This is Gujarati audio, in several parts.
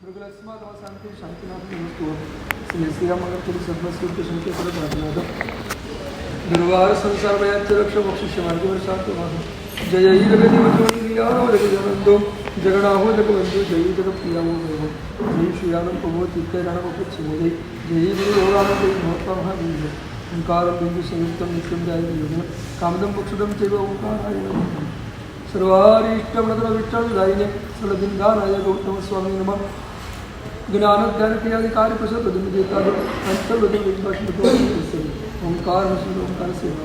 शांति शांतिनाथ श्री श्रीरामंगल सर्वस्वरूप संकेत गुरुवार संसार भयाच मोक्ष मार्ग जय जगदेवो जगन्नाहो जगबंधु जय जगप्रियामो जय श्रीराम प्रभो तीर्थराणमोक्षे जय गुरु महत्ता महावीर ओंकार बिंदु संयुक्तम नित्यम जय कामदम मोक्षदम चैव ओंकाराय नमः सर्वारिष्टव्रत विठ्ठलदायिने सलबिंदानाय गौतम स्वामी नमः ज्ञान ध्यान क्रियाधिकारी प्रसन्न देता ओंकार ओंकार सेवा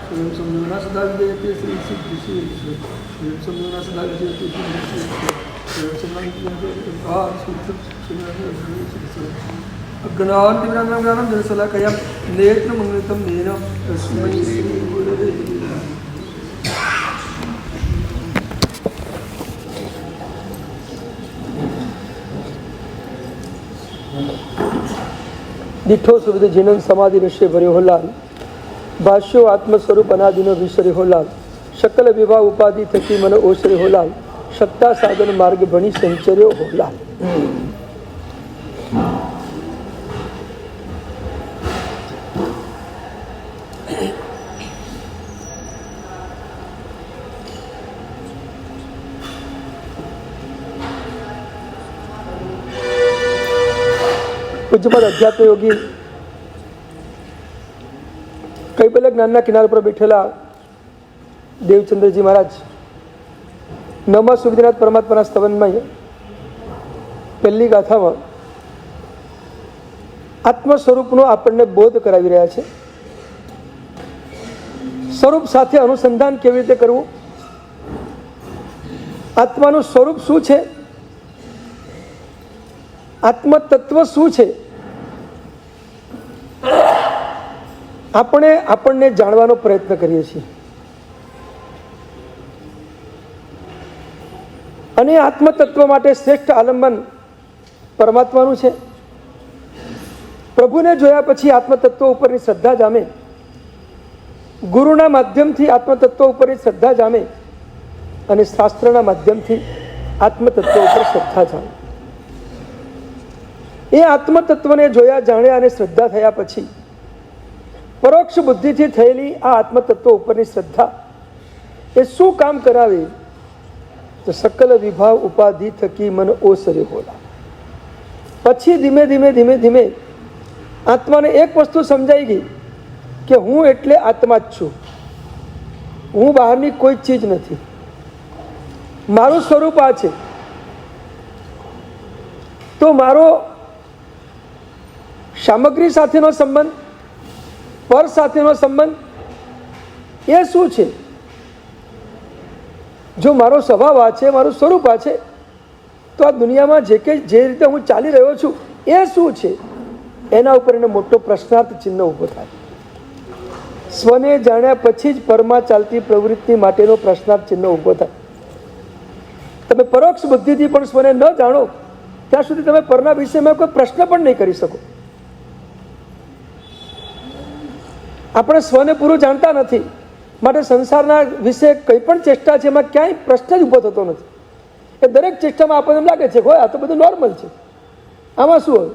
स्वयं संयोजना सदा विजयते श्री सिद्धि स्वयं संयोजना सदा विजयते ज्ञान ज्ञानम जनसलाकया नेत्र मंगलितम नेन तस्मै श्री गुरवे દીઠો સુવિધ જીનન સમાધિ રશ્ય ભર્યો હો લાલ ભાષ્યો આત્મ સ્વરૂપ અનાદિનો વિસર્યો હો લાલ શકલ વિવાહ ઉપાધિ થકી મને ઓસર્યો હો લાલ સત્તા સાધન માર્ગ ભણી સંચર્યો હો લાલ. પૂજ્યપદ અધ્યાત્મ યોગી કૈબલ્ય જ્ઞાનના કિનારા પર બેઠેલા દેવચંદ્રજી મહારાજ નવમા સુવિધનાથ પરમાત્માના સ્તવનમાં પહેલી ગાથામાં આત્મ સ્વરૂપનો આપણને બોધ કરાવી રહ્યા છે. સ્વરૂપ સાથે અનુસંધાન કેવી રીતે કરવું, આત્માનું સ્વરૂપ શું છે, આત્મ તત્વ શું છે, આપણને જાણવાનો પ્રયત્ન કરીએ છીએ. અને આત્મ તત્વ માટે શ્રેષ્ઠ આલંબન પરમાત્માનું છે. પ્રભુને જોયા પછી આત્મ તત્વ ઉપરની શ્રદ્ધા જામે, ગુરુના માધ્યમથી આત્મ તત્વ ઉપરની શ્રદ્ધા જામે અને શાસ્ત્રના માધ્યમથી આત્મ તત્વ ઉપર શ્રદ્ધા જામે. એ આત્મતત્વને જોયા જાણ્યા અને શ્રદ્ધા થયા પછી પરોક્ષ બુદ્ધિથી થયેલી આ આત્મતત્વ ઉપરની શ્રદ્ધા એ શું કામ કરાવે તો સકલ વિભાવ ઉપાધિ થકી મન ઓસરે હોલા. પછી ધીમે ધીમે ધીમે ધીમે આત્માને એક વસ્તુ સમજાઈ ગઈ કે હું એટલે આત્મા જ છું, હું બહારની કોઈ ચીજ નથી, મારું સ્વરૂપ આ છે. તો મારો સામગ્રી સાથેનો સંબંધ, પર સાથેનો સંબંધ એ શું છે? જો મારો સ્વભાવ આ છે, મારું સ્વરૂપ આ છે, તો આ દુનિયામાં જે રીતે હું ચાલી રહ્યો છું એ શું છે? એના ઉપર એને મોટો પ્રશ્નાર્થ ચિહ્ન ઊભો થાય. સ્વને જાણ્યા પછી જ પરમાં ચાલતી પ્રવૃત્તિ માટેનો પ્રશ્નાર્થ ચિહ્ન ઊભો થાય. તમે પરોક્ષ બુદ્ધિથી પણ સ્વને ન જાણો ત્યાં સુધી તમે પરના વિષયમાં કોઈ પ્રશ્ન પણ નહીં કરી શકો. આપણે સ્વને પૂરું જાણતા નથી, માટે સંસારના વિશે કંઈ પણ ચેષ્ટા છે એમાં ક્યાંય પ્રશ્ન જ ઊભો થતો નથી. એ દરેક ચેષ્ટામાં આપણને એમ લાગે છે હોય આ તો બધું નોર્મલ છે, આમાં શું હોય,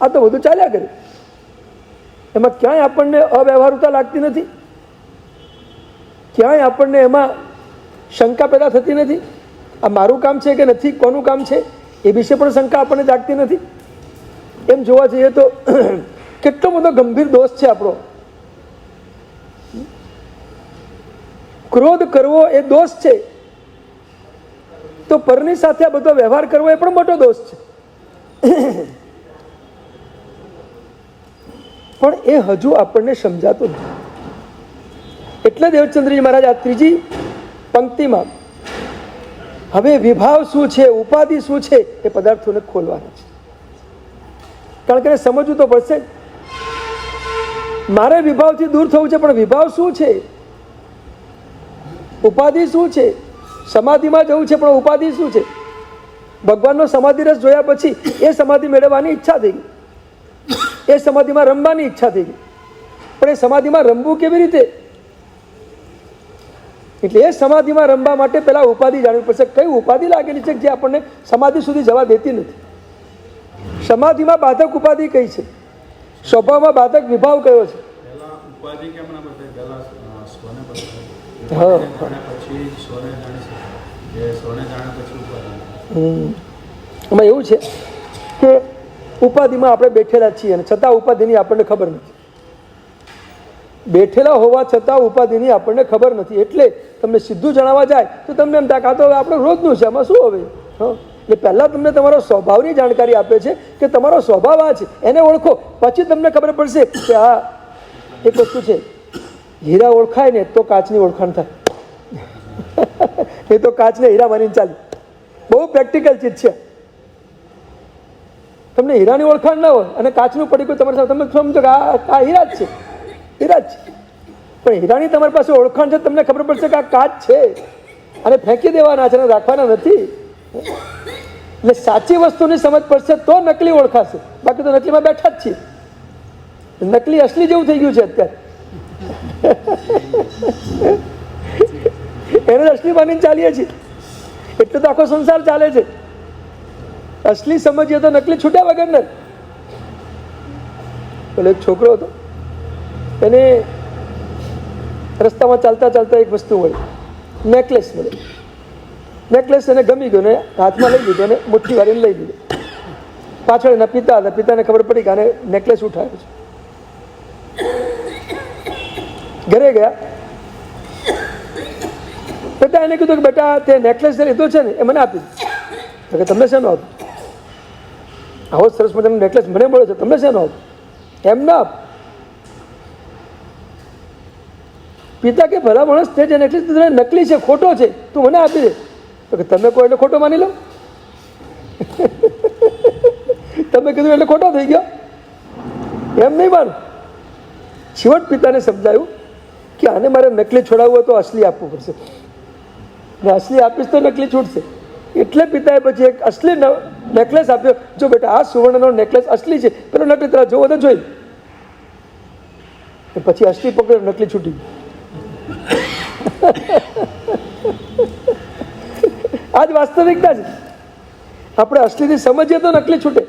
આ તો બધું ચાલ્યા કરે. એમાં ક્યાંય આપણને અવ્યવહારુતા લાગતી નથી, ક્યાંય આપણને એમાં શંકા પેદા થતી નથી. આ મારું કામ છે કે નથી, કોનું કામ છે એ વિશે પણ શંકા આપણને જાગતી નથી. એમ જોવા જઈએ તો કેટલો બધો ગંભીર દોષ છે આપણો. ક્રોધ કરવો એ દોષ છે, તો પરની સાથે આ બધો વ્યવહાર કરવો એ પણ મોટો દોષ છે. પણ એ હજુ આપણને સમજાતું નથી. એટલે દેવચંદ્રજી મહારાજ આ ત્રીજી પંક્તિમાં હવે વિભાવ શું છે, ઉપાધિ શું છે એ પદાર્થોને ખોલવાના છે. કારણ કે સમજવું તો પડશે. મારે વિભાવથી દૂર થવું છે, પણ વિભાવ શું છે, ઉપાધિ શું છે? સમાધિમાં જવું છે પણ ઉપાધિ શું છે? ભગવાનનો સમાધિ રસ જોયા પછી એ સમાધિ મેળવવાની ઈચ્છા થઈ ગઈ, એ સમાધિમાં રમવાની ઈચ્છા થઈ ગઈ. પણ એ સમાધિમાં રમવું કેવી રીતે? એટલે એ સમાધિમાં રમવા માટે પહેલા ઉપાધિ જાણવી પડશે. કઈ ઉપાધિ લાગેલી છે જે આપણને સમાધિ સુધી જવા દેતી નથી. સમાધિમાં બાધક ઉપાધિ કઈ છે? સ્વભાવમાં બાધક વિભાવ કયો છે? એમાં એવું છે કે ઉપાધિમાં આપણે બેઠેલા છીએ અને છતાં ઉપાધિની આપણને ખબર નથી. બેઠેલા હોવા છતાં ઉપાધિની આપણને ખબર નથી. એટલે તમને સીધું જણાવવા જાય તો તમને એમ થાય, આ તો આપણે રોજનું છે, આમાં શું હવે? એટલે પહેલાં તમને તમારો સ્વભાવની જાણકારી આપે છે કે તમારો સ્વભાવ આ છે, એને ઓળખો. પછી તમને ખબર પડશે કે આ એક વસ્તુ છે, હીરા ઓળખાય ને તો કાચની ઓળખાણ થાય. એ તો કાચને હીરા માનીને ચાલે. બહુ પ્રેક્ટિકલ ચીજ છે. તમને હીરાની ઓળખાણ ના હોય અને કાચનું પડીકું તમારી સાથે, તમે સમજો કે આ હીરા જ છે, હીરા જ છે. પણ હીરાની તમારી પાસે ઓળખાણ છે, તમને ખબર પડશે કે આ કાચ છે અને ફેંકી દેવાના છે અને રાખવાના નથી. એટલે સાચી વસ્તુની સમજ પડશે તો નકલી ઓળખાશે. બાકી તો નકલીમાં બેઠા જ છીએ. નકલી અસલી જેવું થઈ ગયું છે અત્યારે. એને અસલી માનીને ચાલીએ છીએ. એટલે તો આખો સંસાર ચાલે છે. અસલી સમજીએ તો નકલી છૂટ્યા વગર ને. પેલો એક છોકરો હતો, એને રસ્તામાં ચાલતા ચાલતા એક વસ્તુ મળી, નેકલેસ મળી. નેકલેસ એને ગમી ગયો ને હાથમાં લઈ લીધો ને મુઠ્ઠી વાળીને લઈ લીધો. પાછળ એના પિતા હતા. પિતાને ખબર પડી કે આને નેકલેસ ઉઠાવ્યો છે. ઘરે ગયા. પિતા એને કીધું કે બેટા તે નેકલેસ જે લીધો છે ને એ મને આપી દો. કે તમને શેનો આપો? આવો સરસ મજાનો નેકલેસ મને મળે છે, તમને શેનો આપો? એમ ના આપ. પિતા કે ભલા માણસ, તે જે નેકલેસ નકલી છે, ખોટો છે, તું મને આપી દે. તો કે તમે કોઈ એટલે ખોટો માની લો. તમે કીધું એટલે ખોટો થઈ ગયો, એમ નહીં માનું. છેવટ પિતાને સમજાયું કે આને મારે નકલી છોડાવવું તો અસલી આપવું પડશે, ને અસલી આપીશ તો નકલી છૂટશે. એટલે પિતાએ પછી એક અસલી નેકલેસ આપ્યો. જો બેટા આ સુવર્ણનો નેકલેસ અસલી છે, પેલો નકલી તરફ જોવો તો જોઈ. પછી અસલી પકડ્યો, નકલી છૂટી. આજ વાસ્તવિકતા છે. આપણે અસલીથી સમજીએ તો નકલી છૂટે.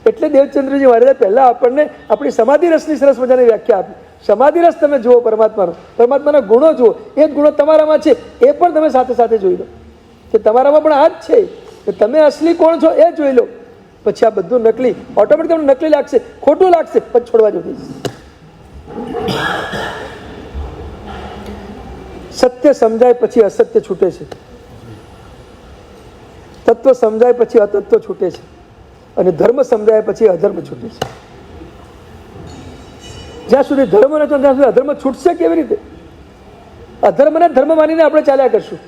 એટલે દેવચંદ્રજી મહારાજે પહેલા આપણને આપણી સમાધિ રસની સરસ મજાની વ્યાખ્યા આપી. સમાધિ રસ તમે જુઓ પરમાત્માનો, પરમાત્માના ગુણો જુઓ. એ જ ગુણો તમારામાં છે, એ પણ તમે સાથે સાથે જોઈ લો કે તમારામાં પણ આ જ છે. તમે અસલી કોણ છો એ જોઈ લો. પછી આ બધું નકલી ઓટોમેટિક તમને નકલી લાગશે, ખોટું લાગશે, પછી છોડવા જેવું થઈ જશે. સત્ય સમજાય પછી અસત્ય છૂટે છે. તત્વ સમજાય પછી અતત્વ છૂટે છે. અને ધર્મ સમજાય પછી અધર્મ છૂટે છે. જ્યાં સુધી ધર્મ નથી ત્યાં સુધી અધર્મ છૂટશે કેવી રીતે? અધર્મને ધર્મ માનીને આપણે ચાલ્યા કરશું.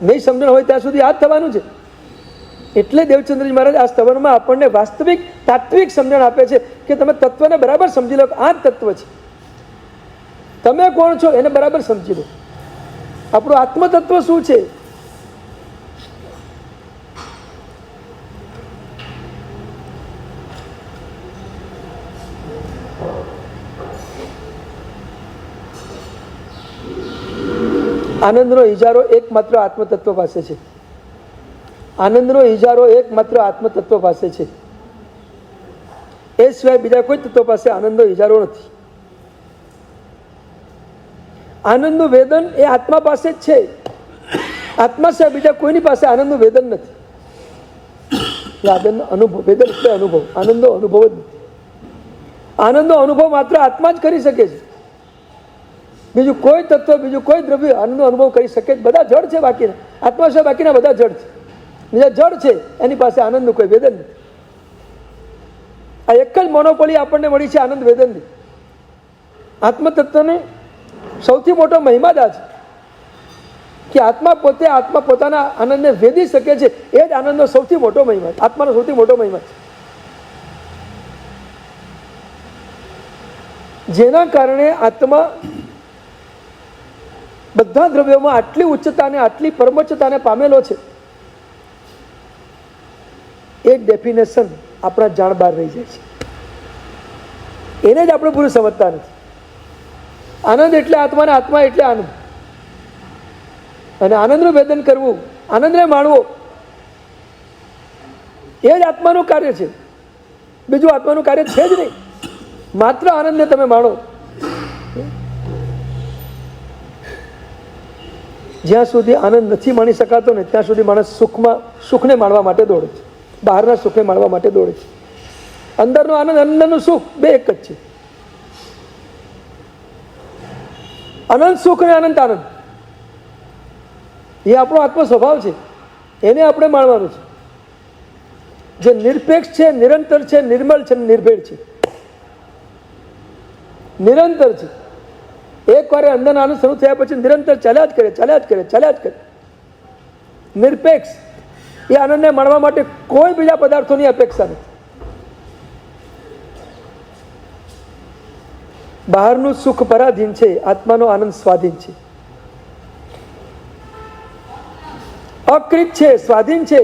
નહીં સમજણ હોય ત્યાં સુધી આ જ થવાનું છે. એટલે દેવચંદ્રજી મહારાજ આ સ્તવનમાં આપણને વાસ્તવિક તાત્વિક સમજણ આપે છે કે તમે તત્વને બરાબર સમજી લો. આ જ તત્વ છે. તમે કોણ છો એને બરાબર સમજી લો. આપણું આત્મતત્વ શું છે? આનંદનો ઇજારો એકમાત્ર આત્મતત્વ પાસે છે. આનંદનો ઇજારો એકમાત્ર આત્મતત્વ પાસે છે. એ સિવાય બીજા કોઈ તત્વ પાસે આનંદનો ઇજારો નથી. આનંદનું વેદન એ આત્મા પાસે જ છે. આત્મા સિવાય બીજા કોઈની પાસે આનંદનું વેદન નથી. અનુભવ, વેદન એટલે અનુભવ. આનંદનો અનુભવ જ નથી. આનંદનો અનુભવ માત્ર આત્મા જ કરી શકે છે. બીજું કોઈ તત્વ, બીજું કોઈ દ્રવ્ય આનંદનો અનુભવ કરી શકે જ. બધા જડ છે બાકીના. આત્મા સિવાય બાકીના બધા જડ છે. બીજા જડ છે એની પાસે આનંદનું કોઈ વેદન નથી. આ એક જ મોનોપોલી આપણને મળી છે આનંદ વેદનની. આત્મતત્વને સૌથી મોટો મહિમા જ આ છે કે આત્મા પોતે આત્મા પોતાના આનંદને વેદી શકે છે. એ જ આનંદનો સૌથી મોટો મહિમા છે. આત્માનો સૌથી મોટો મહિમા છે. જેના કારણે આત્મા બધા દ્રવ્યોમાં આટલી ઉચ્ચતાને, આટલી પરમોચ્ચતાને પામેલો છે. એક ડેફિનેશન આપણા જાણ બહાર રહી જાય છે. એને જ આપણે પૂરું સમજતા નથી. આનંદ એટલે આત્માને, આત્મા એટલે આનંદ. અને આનંદનું વેદન કરવું, આનંદને માણવો, એ જ આત્માનું કાર્ય છે. બીજું આત્માનું કાર્ય છે જ નહીં. માત્ર આનંદને તમે માણો. જ્યાં સુધી આનંદ નથી માણી શકાતો ને ત્યાં સુધી માણસ સુખને માણવા માટે દોડે છે, બહારના સુખને માણવા માટે દોડે છે. અંદરનો આનંદ, અંદરનું સુખ બે એક જ છે. અનંત સુખ અને અનંત આનંદ એ આપણો આત્મ સ્વભાવ છે, એને આપણે માણવાનું છે. જે નિરપેક્ષ છે, નિરંતર છે, નિર્મળ છે, નિર્ભેળ છે, નિરંતર છે. એકવાર અંદરનો આનંદ શરૂ થયા પછી નિરંતર ચાલ્યા જ કરે, ચાલ્યા જ કરે, ચાલ્યા જ કરે. નિરપેક્ષ એ આનંદને માણવા માટે કોઈ બીજા પદાર્થોની અપેક્ષા નથી. બહારનું સુખ પરાધીન છે, આત્માનો આનંદ સ્વાધીન છે, અકૃત છે, સ્વાધીન છે,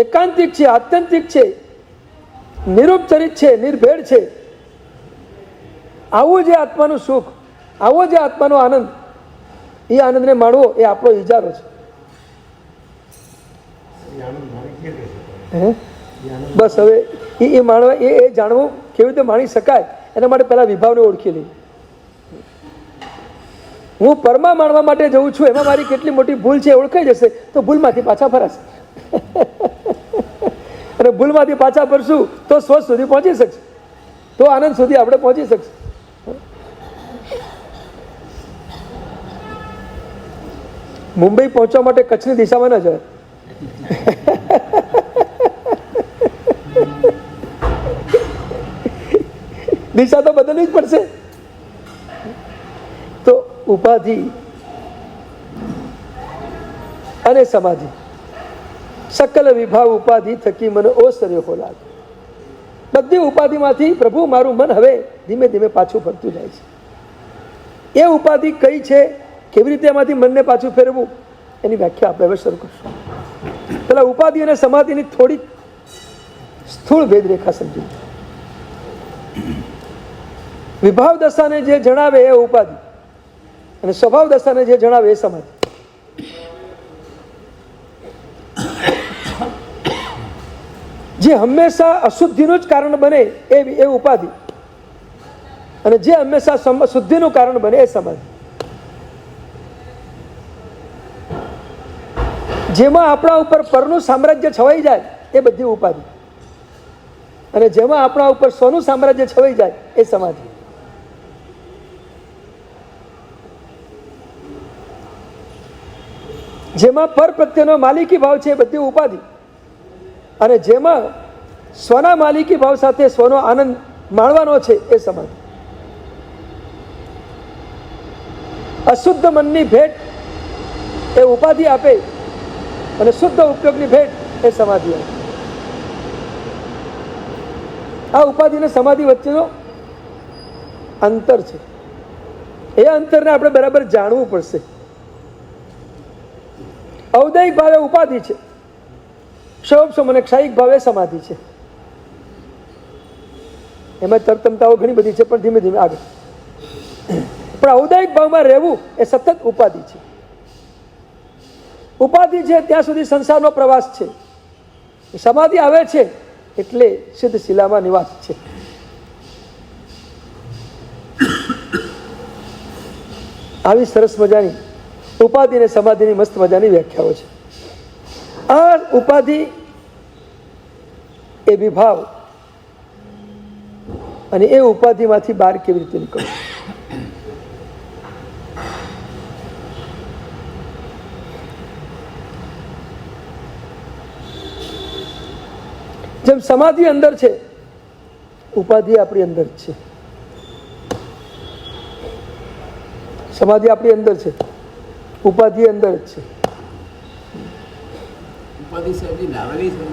એકાંતિક છે, આત્યંતિક છે, નિરૂપચરિત છે, નિર્ભેળ છે. આવું જે આત્માનું સુખ, આવો જે આત્માનો આનંદ, એ આનંદને માણવો એ આપણો ઇજારો છે. બસ હવે એ માણવા, એ જાણવું કેવી રીતે માણી શકાય એના માટે પહેલા વિભાવને ઓળખી લઈએ. હું પરમા માણવા માટે જઉં છું, એમાં મારી કેટલી મોટી ભૂલ છે ઓળખાઈ જશે તો ભૂલમાંથી પાછા ફરાશે. અને ભૂલમાંથી પાછા ફરશું તો સ્વ સુધી પહોંચી શકશે, તો આનંદ સુધી આપણે પહોંચી શકશું. મુંબઈ પહોંચવા માટે કચ્છની દિશામાં ન જાય. દિશા તો બદલવી જ પડશે. તો ઉપાધિ અને સમાધિ, સકલ વિભાવ ઉપાધિ થકી મને ઓસર્યો લાગે. બધી ઉપાધિમાંથી પ્રભુ મારું મન હવે ધીમે ધીમે પાછું ફરતું જાય છે. એ ઉપાધિ કઈ છે, કેવી રીતે એમાંથી મનને પાછું ફેરવું, એની વ્યાખ્યા આપણે હવે શરૂ કરશું. પેલા ઉપાધિ અને સમાધિની થોડી સ્થૂળ ભેદરેખા સમજી. વિભાવ દશાને જે જણાવે એ ઉપાધિ, અને સ્વભાવ દશાને જે જણાવે એ સમાધિ. જે હંમેશા અશુદ્ધિનું જ કારણ બને એ ઉપાધિ, અને જે હંમેશા શુદ્ધિનું કારણ બને એ સમાધિ. જેમાં આપણા ઉપર પરનું સામ્રાજ્ય છવાઈ જાય એ બધી ઉપાધિ, અને જેમાં આપણા ઉપર સ્વનું સામ્રાજ્ય છવાઈ જાય એ સમાધિ. જેમાં પર પ્રત્યેનો માલિકી ભાવ છે એ બધી ઉપાધિ, અને જેમાં સ્વના માલિકી ભાવ સાથે સ્વનો આનંદ માણવાનો છે એ સમાધિ. અશુદ્ધ મનની ભેટ એ ઉપાધિ આપે, અને શુદ્ધ ઉપયોગની ભેટ એ સમાધિ આપે. આ ઉપાધિ અને સમાધિ વચ્ચેનો અંતર છે. એ અંતરને આપણે બરાબર જાણવું પડશે. ઔદૈહિક ભાવે ઉપાધિ છે, ક્ષોભ અને ક્ષાયિક ભાવે સમાધિ છે. એમાં તરતમતાઓ ઘણી બધી છે, પણ ધીમે ધીમે આગળ. પણ ઔદૈહિક ભાવમાં રહેવું એ સતત ઉપાધિ છે. ઉપાધિ છે ત્યાં સુધી સંસારનો પ્રવાસ છે. સમાધિ આવે છે એટલે સિદ્ધ શિલામાં નિવાસ છે. આવી સરસ મજાની ઉપાધિ અને સમાધિની મસ્ત મજાની વ્યાખ્યાઓ છે. આ ઉપાધિ એ વિભાવ, અને એ ઉપાધિમાંથી બહાર કેવી રીતે નીકળવું. જેમ સમાધિ અંદર છે, ઉપાધિ આપણી અંદર છે. સમાધિ આપણી અંદર છે, ઉપાધિ અંદર જ છે. ઉપાધિ સાહેબજી લાવેલી છે,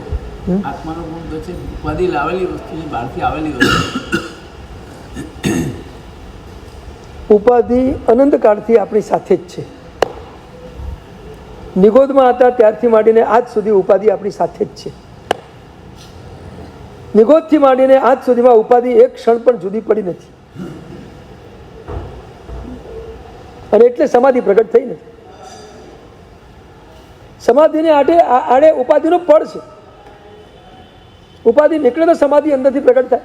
આત્માનો ગુણ તો છે. ઉપાધિ લાવેલી વસ્તુ છે, બહારથી આવેલી વસ્તુ. ઉપાધિ અનંત કાળથી આપણી સાથે જ છે. નિગોદમાં હતા ત્યારથી માંડીને આજ સુધી ઉપાધિ આપણી સાથે જ છે. નિગોદથી માંડીને આજ સુધીમાં ઉપાધિ એક ક્ષણ પણ જુદી પડી નથી, અને એટલે સમાધિ પ્રગટ થઈ નથી. સમાધિને આડે ઉપાધિનું ફળ છે. ઉપાધિ નીકળે તો સમાધિ અંદરથી પ્રગટ થાય.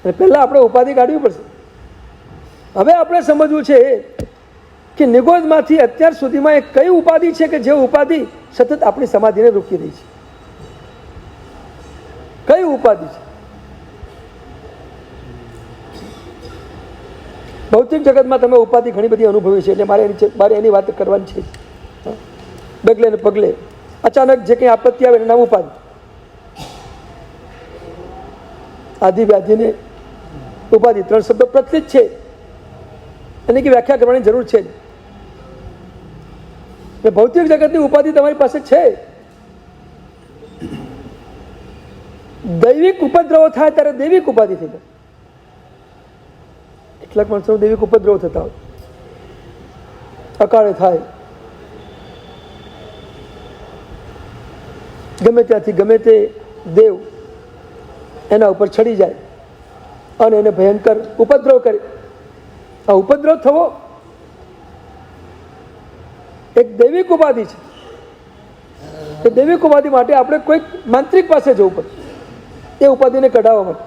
અને પહેલાં આપણે ઉપાધિ કાઢવી પડશે. હવે આપણે સમજવું છે કે નિગોદમાંથી અત્યાર સુધીમાં એક કઈ ઉપાધિ છે કે જે ઉપાધિ સતત આપણી સમાધિને રોકી રહી છે? કઈ ઉપાધિ છે? ભૌતિક જગતમાં તમે ઉપાધિ ઘણી બધી અનુભવી છે, એટલે મારે એની વાત કરવાની છે. ડગલે ને પગલે અચાનક જે કંઈ આપત્તિ આવે એનું નામ ઉપાધિ. આદિ વ્યાધિને ઉપાધિ 3 શબ્દો પ્રચલિત છે, એની વ્યાખ્યા કરવાની જરૂર છે. ભૌતિક જગતની ઉપાધિ તમારી પાસે છે. દૈવિક ઉપદ્રવો થાય ત્યારે દૈવિક ઉપાધિ થઈ જાય. કેટલાક માણસો દૈવિક ઉપદ્રવ થતા હોય, અકાળે થાય, ગમે ત્યાંથી ગમે તે દેવ એના ઉપર ચડી જાય અને એને ભયંકર ઉપદ્રવ કરે. આ ઉપદ્રવ થવો એક દૈવિક ઉપાધિ છે. એ દૈવિક ઉપાધિ માટે આપણે કોઈક માંત્રિક પાસે જવું પડે એ ઉપાધિને કઢાવવા માટે.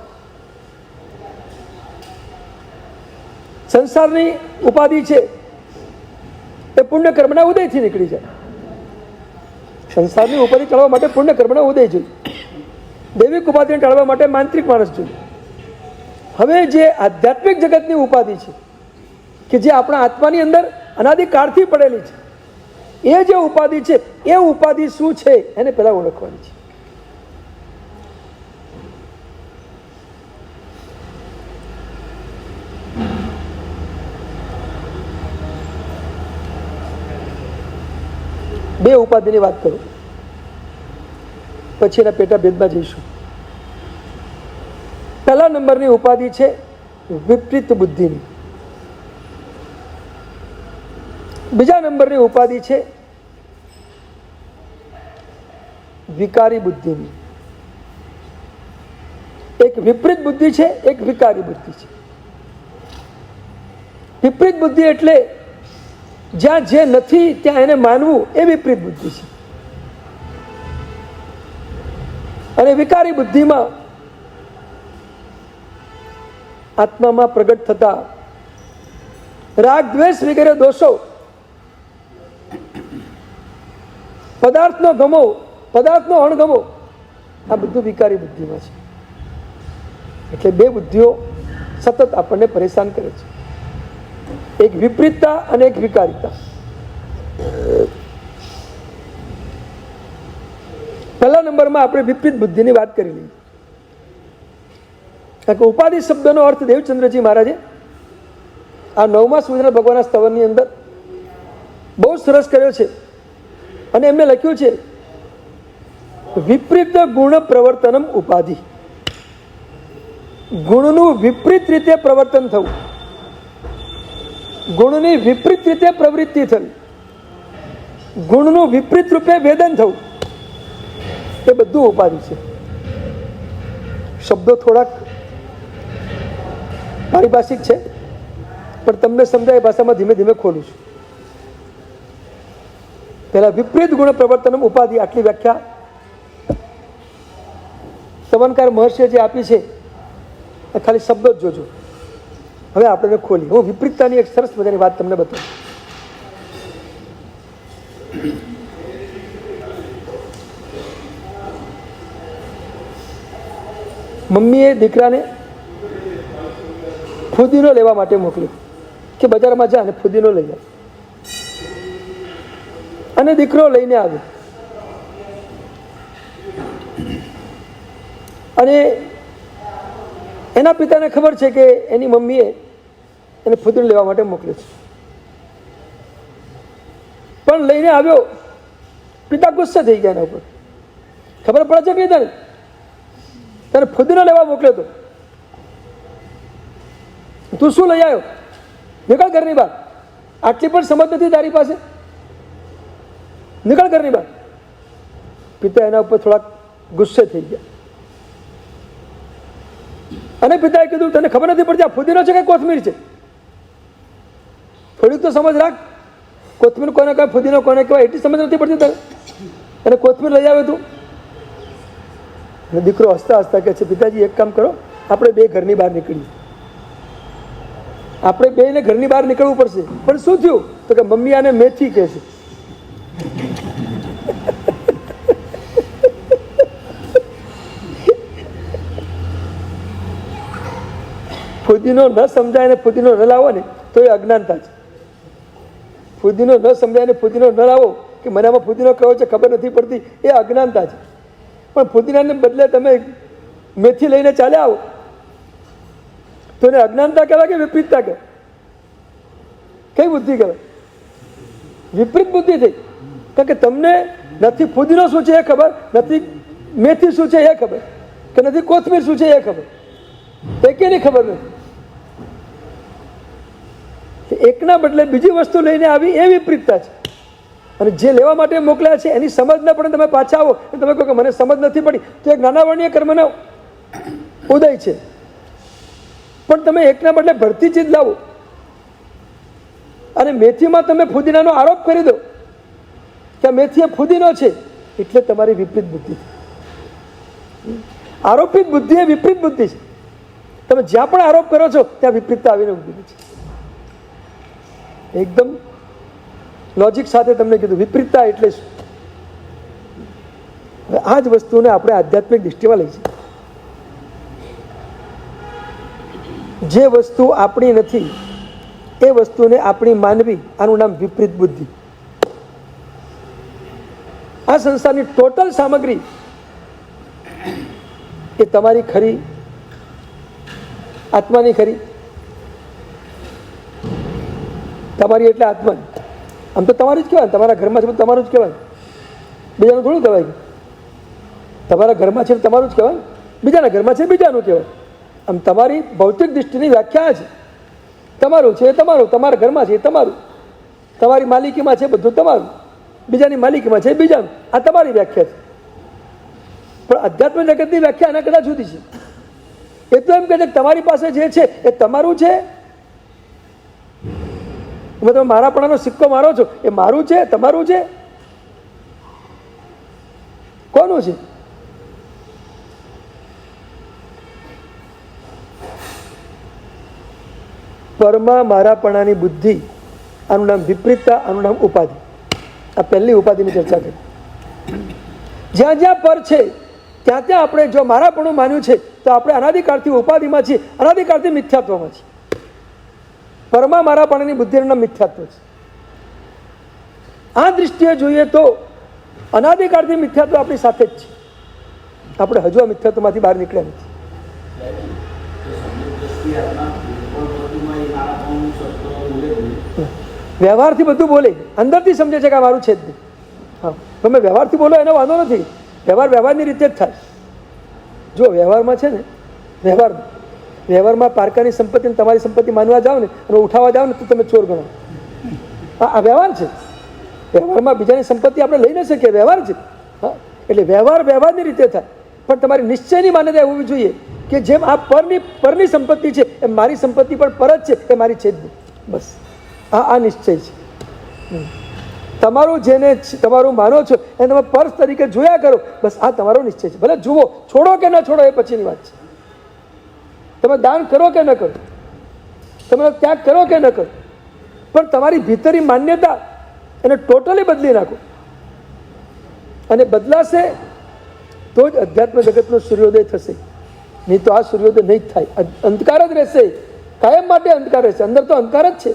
સંસારની ઉપાધિ છે એ પુણ્ય કર્મના ઉદયથી નીકળી જાય. સંસારની ઉપાધિ ટાળવા માટે પુણ્ય કર્મના ઉદય જોઈએ. દૈવિક ઉપાધિને ટાળવા માટે માંત્રિક માણસ જોઈએ. હવે જે આધ્યાત્મિક જગતની ઉપાધિ છે કે જે આપણા આત્માની અંદર અનાદિકાળથી પડેલી છે, એ જે ઉપાધિ છે એ ઉપાધિ શું છે એને પહેલા ઓળખવાની છે. બે ઉપાધિની વાત કરું, પછી એના પેટા ભેદમાં જઈશું. પહેલા નંબરની ઉપાધિ છે વિપરીત બુદ્ધિની. બીજા નંબરની ઉપાધિ છે વિકારી બુદ્ધિની. એક વિપરીત બુદ્ધિ છે, એક વિકારી બુદ્ધિ છે. વિપરીત બુદ્ધિ એટલે જ્યાં જે નથી ત્યાં એને માનવું, એ વિપરીત બુદ્ધિ છે. અને વિકારી બુદ્ધિમાં આત્મામાં પ્રગટ થતા રાગ દ્વેષ વગેરે દોષો, પદાર્થનો ગમો, પદાર્થનો અણગમો, આ બધું વિકારી બુદ્ધિમાં છે. એટલે બે બુદ્ધિઓ સતત આપણને પરેશાન કરે છે. એક વિપરીતતા અને એક વિકારીતા. પહેલા નંબરમાં આપણે વિપરીત બુદ્ધિની વાત કરી લઈએ. કારણ કે ઉપાધિ શબ્દનો અર્થ દેવચંદ્રજી મહારાજે આ 9મા સુંદર ભગવાનના સ્તવનની અંદર બહુ સરસ કર્યો છે. અને એમને લખ્યું છે વિપરીત ગુણ પ્રવર્તનમ ઉપાધિ. ગુણનું વિપરીત રીતે પ્રવર્તન થવું, ગુણની વિપરીત રીતે પ્રવૃત્તિ થવી, ગુણનું વિપરીત રૂપે વેદન થવું, એ બધું ઉપાધિ છે. શબ્દો થોડાક પારિભાષિક છે, પણ તમને સમજાય ભાષામાં ધીમે ધીમે ખોલું છું. પહેલા વિપરીત ગુણ પ્રવર્તન ઉપાધિ, આટલી વ્યાખ્યા સ્તવનકાર મહર્ષિએ જે આપી છે એ ખાલી શબ્દો જ જોજો. હવે આપણે ખોલી, હું વિપરીતતાની એક સરસ મજાની વાત તમને બતાવું. મમ્મીએ દીકરાને ફુદીનો લેવા માટે મોકલ્યો કે બજારમાં જા અને ફુદીનો લઈ આવ. અને દીકરો લઈને આવ્યો. અને એના પિતાને ખબર છે કે એની મમ્મીએ એને ફુદીનો લેવા માટે મોકલ્યો છે, પણ લઈને આવ્યો. પિતા ગુસ્સે થઈ ગયા એના ઉપર. ખબર પડે છે કે તને ફુદીનો લેવા મોકલ્યો તો તું શું લઈ આવ્યો? નીકળ ઘરની બહાર. આટલી પણ સમજ નથી તારી પાસે? નીકળ ઘરની બહાર. પિતા એના ઉપર થોડાક ગુસ્સે થઈ ગયા. અને પિતાએ કીધું તને ખબર નથી પડતી આ ફુદીનો છે કે કોથમીર છે? થોડીક તો સમજ રાખ. કોથમીર કોને કહેવાય, ફુદીનો કોને કહેવાય એટલી સમજ નથી પડતી તને? અને કોથમીર લઈ આવ્યો તું. અને દીકરો હસતા હસતા કહે છે, પિતાજી એક કામ કરો, આપણે બે ઘરની બહાર નીકળીએ. આપણે બેને ઘરની બહાર નીકળવું પડશે. પણ શું થયું? તો કે મમ્મી આને મેથી કહે છે. ફુદીનો ન સમજાય ને ફુદીનો ન લાવો ને તો એ અજ્ઞાનતા છે. ફુદીનો ન સમજાય ને ફુદીનો ન લાવો કે મને આમાં ફુદીનો કયો છે ખબર નથી પડતી, એ અજ્ઞાનતા છે. પણ ફુદીનાને બદલે તમે મેથી લઈને ચાલ્યા આવો તો એને અજ્ઞાનતા કહેવાય કે વિપરીતતા કહેવાય? કઈ બુદ્ધિ કહેવાય? વિપરીત બુદ્ધિ થઈ. કારણ કે તમને નથી ફુદીનો શું છે એ ખબર, નથી મેથી શું છે એ ખબર, કે નથી કોથમીર શું છે એ ખબર, એકેની ખબર નથી. એકના બદલે બીજી વસ્તુ લઈને આવી એ વિપરીતતા છે. અને જે લેવા માટે મોકલ્યા છે એની સમજ ન પડે, તમે પાછા આવો અને તમે કહો કે મને સમજ નથી પડી, તો એક નાના વર્ણીય કર્મનો ઉદય છે. પણ તમે એકના બદલે ભરતી ચીજ લાવો અને મેથીમાં તમે ફુદીનાનો આરોપ કરી દો કે મેથી એ ફુદીનો છે, એટલે તમારી વિપરીત બુદ્ધિ. આરોપિત બુદ્ધિ એ વિપરીત બુદ્ધિ છે. તમે જ્યાં પણ આરોપ કરો છો ત્યાં વિપરીતતા આવીને ઉભી છે. એકદમ લોજિક સાથે તમને કીધું વિપરીતતા એટલે શું. હવે આ જ વસ્તુને આપણે આધ્યાત્મિક દૃષ્ટિમાં લઈ છીએ. જે વસ્તુ આપણી નથી એ વસ્તુને આપણી માનવી, આનું નામ વિપરીત બુદ્ધિ. આ સંસારની ટોટલ સામગ્રી એ તમારી ખરી, આત્માની ખરી. તમારી એટલે આત્મા. આમ તો તમારું જ કહેવાય, તમારા ઘરમાં છે તમારું જ કહેવાય, બીજાનું થોડું કહેવાય. તમારા ઘરમાં છે તમારું જ કહેવાય, બીજાના ઘરમાં છે બીજાનું કહેવાય. આમ તમારી ભૌતિક દૃષ્ટિની વ્યાખ્યા છે. તમારું છે એ તમારું, તમારા ઘરમાં છે એ તમારું, તમારી માલિકીમાં છે બધું તમારું, બીજાની માલિકીમાં છે બીજાનું. આ તમારી વ્યાખ્યા છે. પણ અધ્યાત્મ જગતની વ્યાખ્યા આના કદાચ જુદી છે. એ તો એમ કહે છે કે તમારી પાસે જે છે એ તમારું છે. તમે મારાપણાનો સિક્કો મારો છો, એ મારું છે તમારું છે? કોનું છે? પરમાં મારાપણાની બુદ્ધિ, આનું નામ વિપરીતતા, આનું નામ ઉપાધિ. આ પહેલી ઉપાધિની ચર્ચા કરી. જ્યાં જ્યાં પર છે ત્યાં ત્યાં આપણે જો મારાપણું માન્યું છે તો આપણે અનાદિકાળથી ઉપાધિમાં છીએ, અનાદિકાળથી મિથ્યાત્વમાં છીએ. પરમાં મારાપણાની બુદ્ધિનું નામ મિથ્યાત્વ છે. આ દૃષ્ટિએ જોઈએ તો અનાદિકાળથી મિથ્યાત્વ આપણી સાથે જ છે. આપણે હજુ આ મિથ્યાત્વમાંથી બહાર નીકળ્યા નથી. વ્યવહારથી બધું બોલે, અંદરથી સમજે છે કે આ મારું છે જ નહીં. હા, તમે વ્યવહારથી બોલો એનો વાંધો નથી. વ્યવહારની રીતે જ થાય. જો વ્યવહારમાં છે ને, વ્યવહારમાં પારકાની સંપત્તિને તમારી સંપત્તિ માનવા જાઓ ને અને ઉઠાવવા જાઓ ને તો તમે ચોર ગણો. આ વ્યવહાર છે. વ્યવહારમાં બીજાની સંપત્તિ આપણે લઈ ન શકીએ, વ્યવહાર છે. હા, એટલે વ્યવહારની રીતે થાય. પણ તમારી નિશ્ચયની માન્યતા હોવી જોઈએ કે જેમ આ પરની સંપત્તિ છે એમ મારી સંપત્તિ પણ પર જ છે, એ મારી છે જ નહીં. બસ આ નિશ્ચય છે. તમારું જેને તમારું માનો છો એને તમે પર્સ તરીકે જોયા કરો. બસ આ તમારો નિશ્ચય છે. ભલે જુઓ, છોડો કે ન છોડો એ પછીની વાત છે. તમે દાન કરો કે ન કરો, તમે ત્યાગ કરો કે ન કરો, પણ તમારી ભીતરી માન્યતા એને ટોટલી બદલી નાખો. અને બદલાશે તો જ અધ્યાત્મ જગતનો સૂર્યોદય થશે. નહીં તો આ સૂર્યોદય નહીં જ થાય. અંધકાર જ રહેશે, કાયમ માટે અંધકાર રહેશે. અંદર તો અંધકાર જ છે.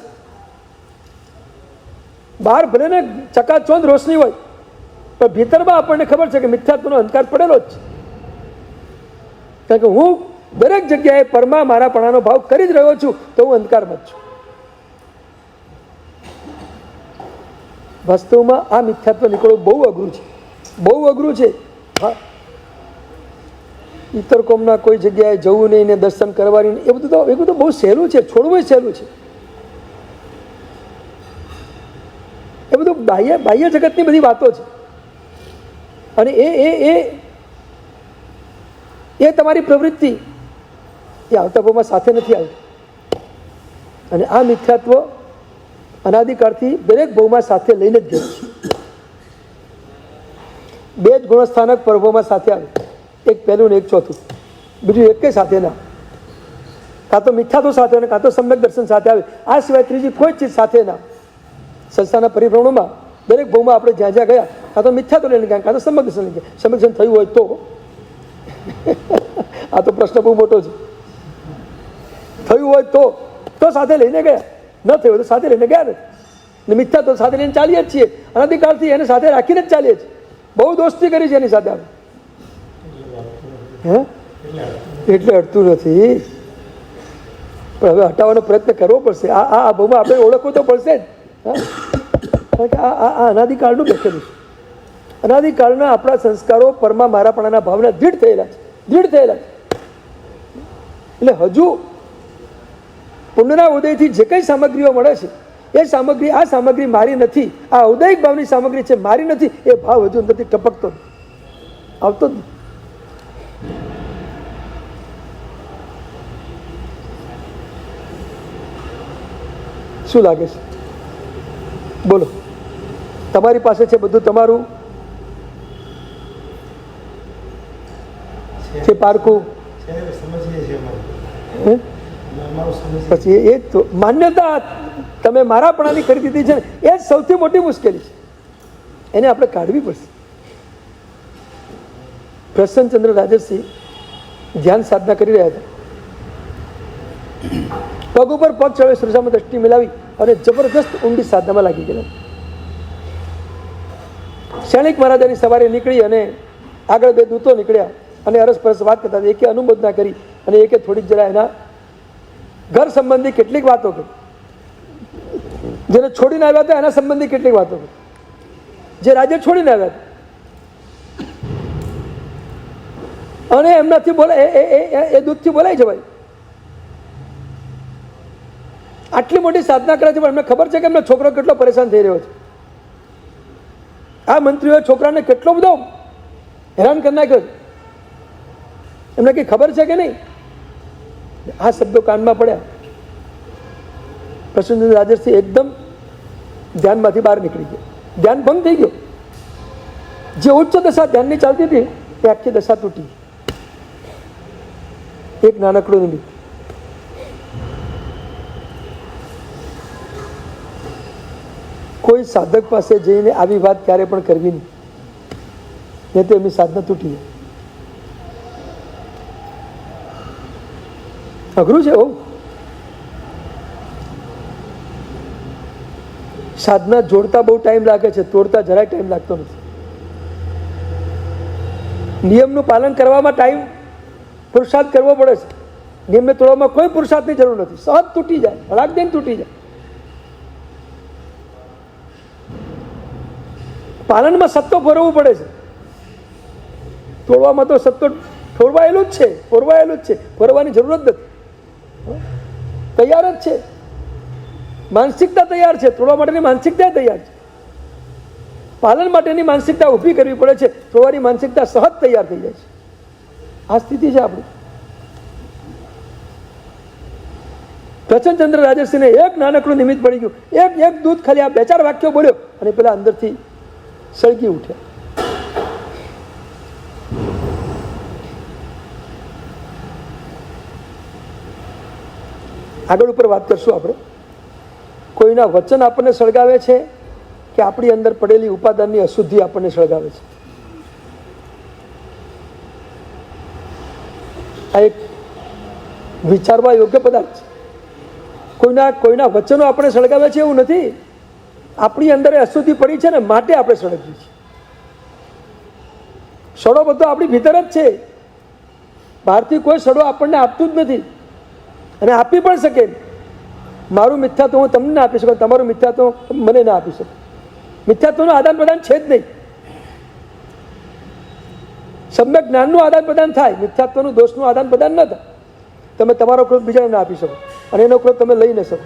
બહાર ભલે ને ચકાચોંધ રોશની હોય પણ ભીતરમાં આપણને ખબર છે કે મિથ્યાત્વનો અંધકાર પડેલો જ છે. કારણ કે હું દરેક જગ્યાએ પરમાં મારાપણાનો ભાવ કરી જ રહ્યો છું તો હું અંધકારમાં જ છું. વાસ્તવમાં આ મિથ્યાત્વ નીકળવું બહુ અઘરું છે, બહુ અઘરું છે. હા, ઇતર કોમના કોઈ જગ્યાએ જવું નહીં ને દર્શન કરવાની એ બધું તો બહુ સહેલું છે. છોડવું સહેલું છે. એ બધું બાહ્ય જગતની બધી વાતો છે. અને એ તમારી પ્રવૃત્તિ એ આવતા ભાવમાં સાથે નથી આવતી. અને આ મિથ્યાત્વ અનાદિકાળથી દરેક ભાવમાં સાથે લઈને જ ગયું છે. બે જ ગુણસ્થાનક પર્વોમાં સાથે આવે. એક પહેલું ને એક ચોથું, બીજું એકે સાથે ના. કાં તો મિથ્યા તો સાથે આવે, કાં તો સમ્યક દર્શન સાથે આવે. આ સિવાય ત્રીજી કોઈ ચીજ સાથે ના. સંસ્થાના પરિભ્રમણોમાં દરેક ભાવમાં આપણે જ્યાં જ્યાં ગયા, કાં તો મિથ્યા તો લઈને ગયા, કાં તો સમ્યક દર્શન લઈને ગયા. સમ્યક દર્શન થયું હોય તો આ તો પ્રશ્ન બહુ મોટો છે. થયું હોય તો સાથે લઈને ગયા, ન થયું હોય તો સાથે લઈને ગયા નથી. ને મિથ્યા તો સાથે લઈને ચાલીએ જ છીએ. અનાદિકાળથી એને સાથે રાખીને જ ચાલીએ છીએ. બહુ દોસ્તી કરી છે એની સાથે આપણે. એટલે અડતું નથી, પણ હવે હટાવવાનો પ્રયત્ન કરવો પડશે. આ ભાવમાં આપણે ઓળખવું તો પડશે જ. કારણ કે આ અનાદિકાળનું બેઠેલું છે. અનાદિકાળના આપણા સંસ્કારો પરમાં મારાપણાના ભાવના દૃઢ થયેલા છે. એટલે હજુ પુણ્યના ઉદયથી જે કંઈ સામગ્રીઓ મળે છે એ સામગ્રી, આ સામગ્રી મારી નથી, આ ઉદયિક ભાવની સામગ્રી છે, મારી નથી. એ ભાવ હજુ અંદરથી ટપકતો નથી, આવતો જ નથી. શું લાગે છે? બોલો. તમારી પાસે છે બધું, તમારું છે પારકું. પછી એ જ તો માન્યતા તમે મારાપણાની કરી દીધી છે ને, એ જ સૌથી મોટી મુશ્કેલી છે. એને આપણે કાઢવી પડશે. પ્રસન્નચંદ્ર રાજર્ષિ ધ્યાન સાધના કરી રહ્યા હતા. પગ ઉપર પગ ચડે, સૃજામાં દ્રષ્ટિ મિલાવી અને જબરદસ્ત ઊંડી સાધનામાં લાગી ગયેલા. શૈણિક મહારાજાની સવારે નીકળી અને આગળ બે દૂતો નીકળ્યા અને અરસપરસ વાત કરતા. એકે અનુમોદના કરી અને એકે થોડીક જરા એના ઘર સંબંધી કેટલીક વાતો કરી. જેને છોડીને આવ્યા હતા એના સંબંધી કેટલીક વાતો કરી. જે રાજ્ય છોડીને આવ્યા હતા અને એમનાથી બોલાય, એ દૂધથી બોલાઈ જવાય. આટલી મોટી સાધના કરે છે, પણ એમને ખબર છે કે એમનો છોકરો કેટલો પરેશાન થઈ રહ્યો છે. આ મંત્રીઓએ છોકરાને કેટલો બધો હેરાન કરી નાખ્યો છે. એમને કઈ ખબર છે કે નહીં? આ શબ્દો કાનમાં પડ્યા. પ્રસન્નચંદ્ર રાજર્ષિ એકદમ ધ્યાનમાંથી બહાર નીકળી ગયો. ધ્યાન ભંગ થઈ ગયો. જે ઉચ્ચ દશા ધ્યાનની ચાલતી હતી એ આખી દશા તૂટી. એક નાનકડું નિમિત્ત. કોઈ સાધક પાસે જઈને આવી વાત ક્યારે પણ કરવી નહીં, નહીં તો એમની સાધના તૂટી જાય. અઘરું છે. સાધના જોડતા બહુ ટાઈમ લાગે છે, તોડતા જરાય ટાઈમ લાગતો નથી. નિયમનું પાલન કરવામાં ટાઈમ, પુરુષાર્થ કરવો પડે છે. નિયમને તોડવામાં કોઈ પુરુષાર્થની જરૂર નથી. સહજ તૂટી જાય, હળાક દઈને તૂટી જાય. પાલનમાં સત્તો ફરવું પડે છે. તોડવામાં તો સત્તો ફોરવાયેલું જ છે, ફોરવાની જરૂર જ નથી. તૈયાર જ છે. માનસિકતા તૈયાર છે, તોડવા માટેની માનસિકતા તૈયાર છે. પાલન માટેની માનસિકતા ઊભી કરવી પડે છે, તોડવાની માનસિકતા સહજ તૈયાર થઈ જાય છે. આ સ્થિતિ છે આપણી. પ્રસન્નચંદ્ર રાજર્ષિને એક નાનકડું નિમિત્ત પડી ગયું. એક દૂત ખાલી આ 2-4 વાક્યો બોલ્યો અને પેલા અંદરથી સળગી ઉઠ્યા. આગળ ઉપર વાત કરશું આપણે. કોઈના વચન આપણને સળગાવે છે કે આપણી અંદર પડેલી ઉપાદાનની અશુદ્ધિ આપણને સળગાવે છે? આ એક વિચારવા યોગ્ય પદાર્થ છે. કોઈના વચનો આપણે સળગાવે છે એવું નથી. આપણી અંદર અશુદ્ધિ પડી છે ને માટે આપણે સળગીએ છીએ. સડો બધો આપણી ભીતર જ છે. બહારથી કોઈ સડો આપણને આપતું જ નથી અને આપી પણ શકે. મારું મિથ્યાત્વ હું તમને ના આપી શકું, તમારું મિથ્યાત્વ મને ના આપી શકું. મિથ્યાત્વનું આદાન પ્રદાન છે જ નહીં. સમ્યક જ્ઞાનનું આદાન પ્રદાન થાય, મિથ્યાત્વનું દોષનું આદાન પ્રદાન ન થાય. તમે તમારો ક્રોધ બીજાને ના આપી શકો અને એનો ક્રોધ તમે લઈ ન શકો.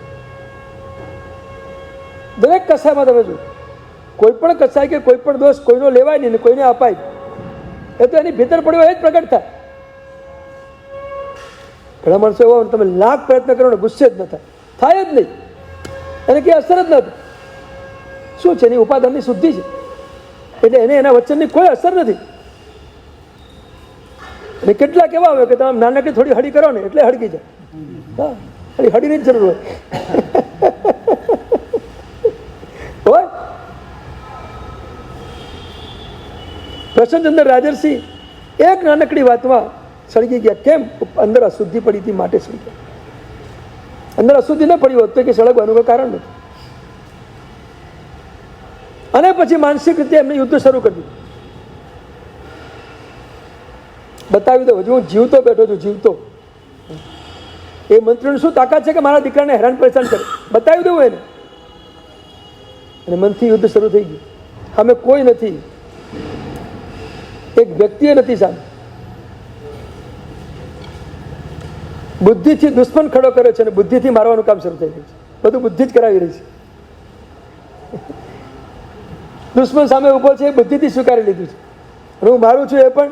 દરેક કસાયમાં તમે જો, કોઈ પણ કસાય કે કોઈ પણ દોષ કોઈનો લેવાય નહીં ને કોઈને અપાય. એ તો એની ભીતર પડ્યો એ જ પ્રગટ થાય. ઘણા માણસો એવા તમે લાખ પ્રયત્ન કરો ને ગુસ્સે જ ન થાય જ નહીં. એને કઈ અસર જ ન થાય. શું છે? એની ઉપાદાનની શુદ્ધિ છે, એટલે એને એના વચનની કોઈ અસર નથી. અને કેટલા કેવા આવે કે તમે નાનકડી થોડી હળી કરો ને એટલે હળગી જાય. હા, હળીની જ જરૂર હોય. પ્રસન્નચંદ્ર રાજર્ષિ એક નાનકડી વાતમાં સળગી ગયા. કેમ? અંદર અશુદ્ધિ પડી હતી માટે સળગી ગયા. અંદર અશુદ્ધિ ન પડી હોત તો કે સળગવાનું કોઈ કારણ નથી. અને પછી માનસિક રીતે એમને યુદ્ધ શરૂ કરી દીધું. બતાવી દો, હજુ હું જીવતો બેઠો છું, જીવતો. એ મંત્રીની શું તાકાત છે કે મારા દીકરાને હેરાન પરેશાન કરે? બતાવી દઉં એને. અને મનથી યુદ્ધ શરૂ થઈ ગયું. સામે કોઈ નથી, એક વ્યક્તિએ નથી સામે. બુદ્ધિથી દુશ્મન ખડો કર્યો છે અને બુદ્ધિથી મારવાનું કામ શરૂ થઈ ગયું છે. બધું બુદ્ધિ જ કરાવી રહી છે. દુશ્મન સામે ઉભો છે, એ બુદ્ધિથી સ્વીકારી લીધું છે. અને હું મારું છું એ પણ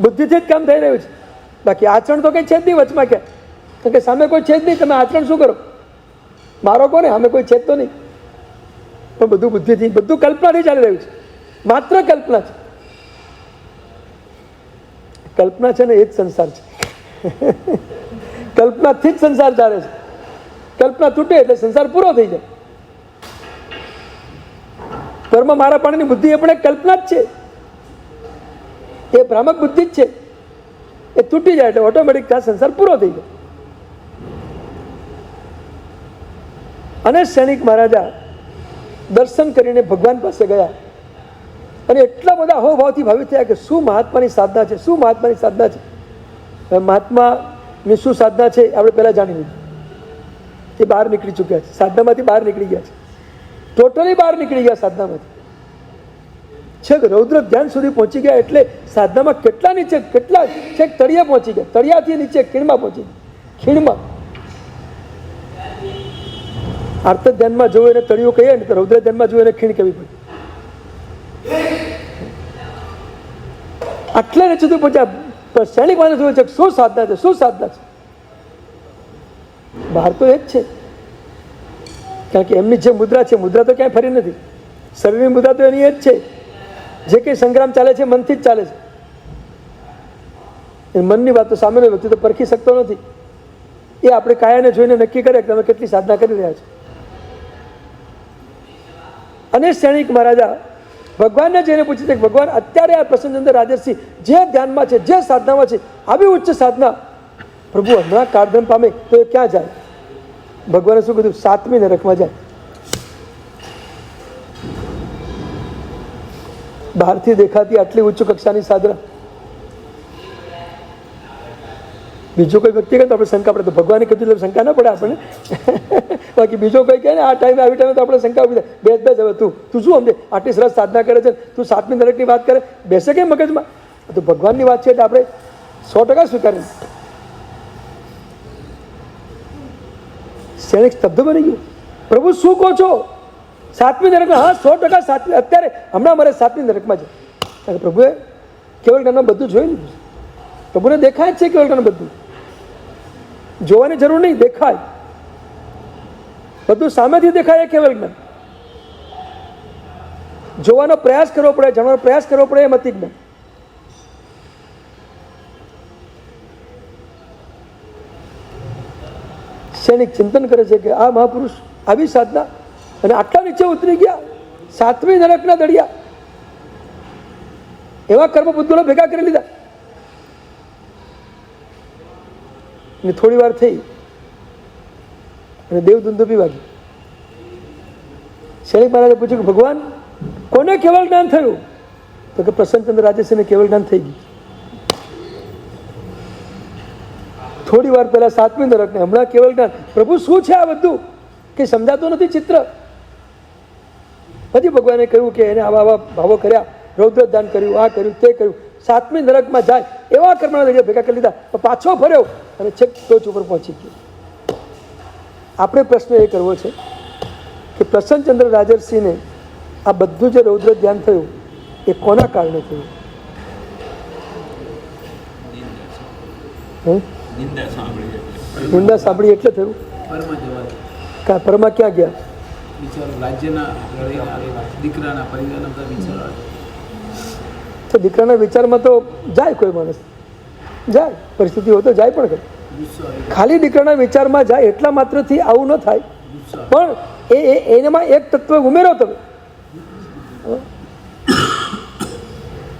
બુદ્ધિથી જ કામ થઈ રહ્યું છે. બાકી આચરણ તો કંઈ છે જ નહીં વચમાં ક્યાં. કારણ કે સામે કોઈ છે જ નહીં, તમે આચરણ શું કરો? મારો કોને? સામે કોઈ છે જ તો નહીં. પણ બધું બુદ્ધિથી, બધું કલ્પનાથી ચાલી રહ્યું છે. માત્ર કલ્પના છે. કલ્પના છે ને એ જ સંસાર છે. કલ્પનાથી જ સંસાર ચાલે છે. કલ્પના તૂટે એટલે સંસાર પૂરો થઈ જાય. કર્મ મારા પાણીની બુદ્ધિ એ પણ એક કલ્પના જ છે. એ ભ્રામક બુદ્ધિ જ છે. એ તૂટી જાય એટલે ઓટોમેટિક આ સંસાર પૂરો થઈ જાય. અને સૈનિક મહારાજા દર્શન કરીને ભગવાન પાસે ગયા અને એટલા બધા અહોભાવથી ભાવિત થયા કે શું મહાત્માની સાધના છે, શું મહાત્માની સાધના છે. મહાત્માની શું સાધના છે આપણે પહેલા જાણી લીધું. એ બહાર નીકળી ચૂક્યા છે, સાધનામાંથી બહાર નીકળી ગયા છે. ટોટલી બહાર નીકળી ગયા સાધનામાંથી. છેક રૌદ્ર ધ્યાન સુધી પહોંચી ગયા. એટલે સાધનામાં કેટલા નીચે, કેટલા છેક તળિયે પહોંચી ગયા. તળિયાથી નીચે ખીણમાં પહોંચી ગયા. ખીણમાં આર્ત ધ્યાનમાં જોયું એને તળિયું કહીએ ને, તો રૌદ્ર ધ્યાનમાં જોયું એને ખીણ કહેવી પડે. આટલા નીચે સુધી પહોંચ્યા. સૈનિક માને જોયું છે શું સાધના છે, શું સાધના છે. બહાર તો એ જ છે. કારણ કે એમની જે મુદ્રા છે, મુદ્રા તો ક્યાંય ફરી નથી. શરીરની મુદ્રા તો એની એ જ છે. જે કંઈ સંગ્રામ ચાલે છે મનથી જ ચાલે છે. એ મનની વાત તો સામેનો વ્યક્તિ તો પરખી શકતો નથી. એ આપણે કાયાને જોઈને નક્કી કરે કે તમે કેટલી સાધના કરી રહ્યા છો. અને સૈનિક મહારાજા ભગવાનને જઈને પૂછે છે કે ભગવાન અત્યારે આ પ્રસન્નચંદ્ર રાજર્ષિ જે ધ્યાનમાં છે, જે સાધનામાં છે, આવી ઉચ્ચ સાધના, પ્રભુ હમણાં કાળધમ પામે તો એ ક્યાં જાય? ભગવાને શું કીધું? 7મી નરકમાં જાય. બહારથી દેખાતી આટલી ઉચ્ચ કક્ષાની સાધના બીજો કોઈ વ્યક્તિ કહે તો આપણે શંકા પડે. તો ભગવાને કીધું એટલે શંકા ના પડે આપણને. બાકી બીજો કોઈ કહે ને આ ટાઈમે આવી ટાઈમે તો આપણે શંકા ઉભી થાય. બેસ હવે તું શું સમજે? આટલી સરસ સાધના કરે છે, તું 7મી નરકની વાત કરે, બેસે કેમ મગજમાં? તો ભગવાનની વાત છે એટલે આપણે 100% સ્વીકારીએ. સૈનિક સ્તબ્ધ બની ગયું. પ્રભુ શું કહો છો? 7મી નરકમાં? હા 100% 7મી. અત્યારે હમણાં મારે 7મી નરકમાં છે. કારણ કે પ્રભુએ કેવળ જ્ઞાનમાં બધું જોઈ લીધું. પ્રભુને દેખાય જ છે કેવળ જ્ઞાન બધું. જોવાની જરૂર નહીં, દેખાય બધું. સામેથી દેખાય કેવળ જ્ઞાન. જોવાનો પ્રયાસ કરવો પડે, જાણવાનો પ્રયાસ કરવો પડે, એમ અતિ જ્ઞાન. સૈનિક ચિંતન કરે છે કે આ મહાપુરુષ આવી સાધના અને આટલા નીચે ઉતરી ગયા, 7મી નરકના દળિયા, એવા કર્મ બુદ્ધિઓ ભેગા કરી લીધા. અને થોડી વાર થઈ અને દેવદુંદુભી વાગી. સૈનિક મહારાજે પૂછ્યું કે ભગવાન કોને કેવળ જ્ઞાન થયું? તો કે પ્રસન્નચંદ્ર રાજર્ષિને કેવળ જ્ઞાન થઈ ગયું. થોડી વાર પહેલા 7મી નરક ને હમણાં કેવળ જ્ઞાન. પ્રભુ શું છે આ બધું? કે સમજાતું નથી ચિત્ર. પછી ભગવાને કહ્યું કે એને આવા આવા ભાવો કર્યા, રૌદ્ર દાન કર્યું, આ કર્યું, તે કર્યું. 7મી નરકમાં જાય એવા કર્મના દળિયા ભેગા કરી લીધા. પાછો ફર્યો અને છેક ટોચ ઉપર પહોંચી ગયો. આપણે પ્રશ્ન એ કરવો છે કે પ્રસન્નચંદ્ર રાજર્ષિને આ બધું જે રૌદ્ર ધ્યાન થયું એ કોના કારણે થયું? નિંદા સાંભળી એટલે થયું. પરમાં ક્યાં ગયા? દીકરાના વિચારમાં તો જાય કોઈ માણસ. જાય, પરિસ્થિતિ હોય તો જાય પણ ખરી. ગુસ્સો આવી જાય, ખાલી દીકરાના વિચારમાં જાય એટલા માત્રથી આવું ન થાય. ગુસ્સો આવે. પણ એનામાં એક તત્વ ઉમેરો તમે.